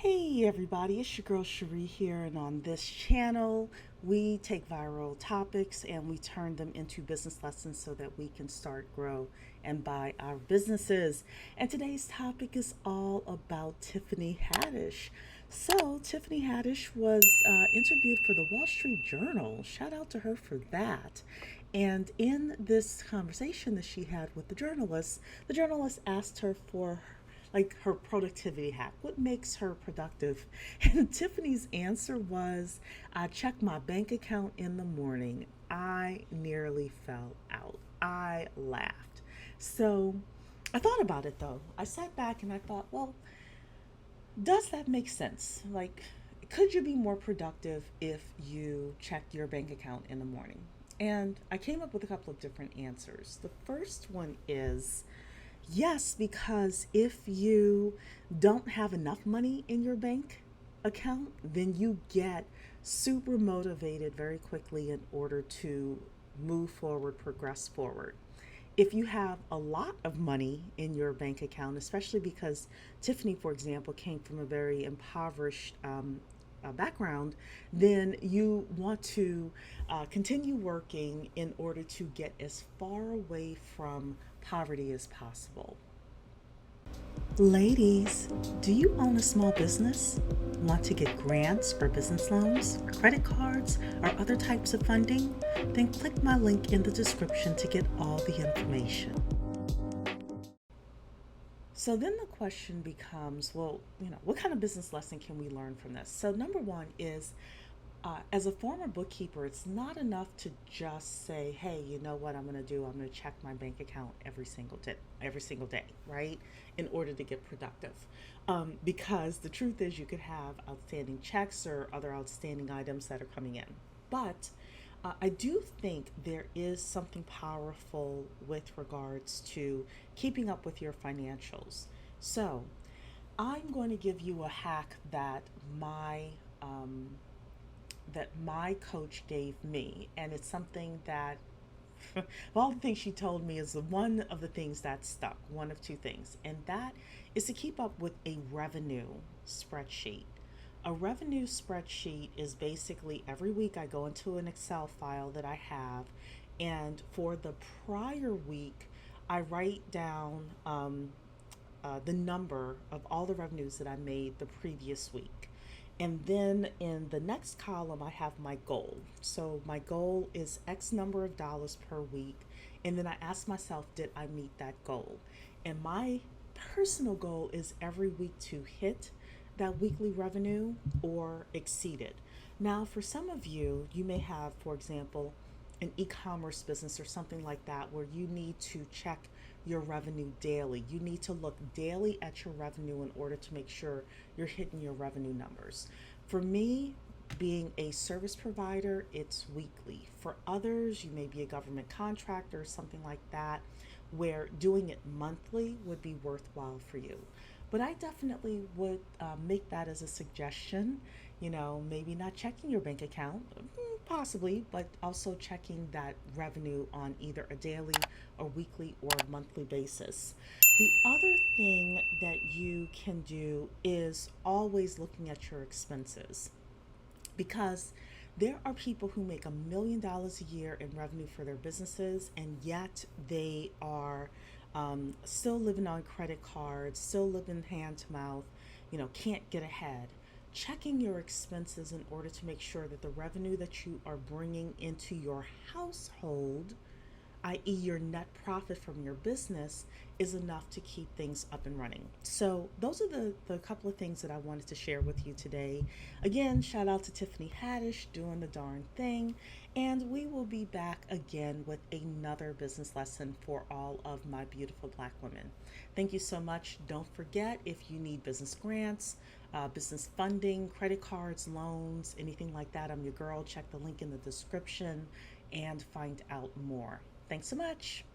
Hey everybody, it's your girl Cherie here, and on this channel we take viral topics and we turn them into business lessons so that we can start, grow, and buy our businesses. And today's topic is all about Tiffany Haddish. So Tiffany Haddish was interviewed for the Wall Street Journal. Shout out to her for that. And in this conversation that she had with the journalist asked her for like her productivity hack. What makes her productive? And Tiffany's answer was, I check my bank account in the morning. I nearly fell out. I laughed. So I thought about it though. I sat back and I thought, well, does that make sense? Like, could you be more productive if you checked your bank account in the morning? And I came up with a couple of different answers. The first one is yes, because if you don't have enough money in your bank account, then you get super motivated very quickly in order to move forward, progress forward. If you have a lot of money in your bank account, especially because Tiffany, for example, came from a very impoverished background, then you want to continue working in order to get as far away from poverty as possible. Ladies, do you own a small business? Want to get grants or business loans, credit cards, or other types of funding? Then click my link in the description to get all the information. So then the question becomes, well, what kind of business lesson can we learn from this? So number one is, as a former bookkeeper, it's not enough to just say, hey, you know what I'm going to do? I'm going to check my bank account every single day, right? In order to get productive. Because the truth is you could have outstanding checks or other outstanding items that are coming in. But I do think there is something powerful with regards to keeping up with your financials. So I'm going to give you a hack that my coach gave me, and it's something that of all the things she told me is one of the things that stuck, one of two things, and that is to keep up with a revenue spreadsheet. A revenue spreadsheet is basically every week I go into an Excel file that I have, and for the prior week, I write down the number of all the revenues that I made the previous week. And then in the next column, I have my goal. So my goal is X number of dollars per week. And then I ask myself, did I meet that goal? And my personal goal is every week to hit that weekly revenue or exceed it. Now, for some of you, you may have, for example, an e-commerce business or something like that where you need to check your revenue daily. You need to look daily at your revenue in order to make sure you're hitting your revenue numbers. For me, being a service provider, it's weekly. For others, you may be a government contractor or something like that, where doing it monthly would be worthwhile for you. But I definitely would make that as a suggestion. Maybe not checking your bank account, possibly, but also checking that revenue on either a daily or weekly or monthly basis. The other thing that you can do is always looking at your expenses, because there are people who make $1 million a year in revenue for their businesses, and yet they are still living on credit cards, still living hand to mouth, can't get ahead. Checking your expenses in order to make sure that the revenue that you are bringing into your household, i.e., your net profit from your business, is enough to keep things up and running. So those are the couple of things that I wanted to share with you today. Again, shout out to Tiffany Haddish doing the darn thing. And we will be back again with another business lesson for all of my beautiful Black women. Thank you so much. Don't forget, if you need business grants, business funding, credit cards, loans, anything like that, I'm your girl. Check the link in the description and find out more. Thanks so much.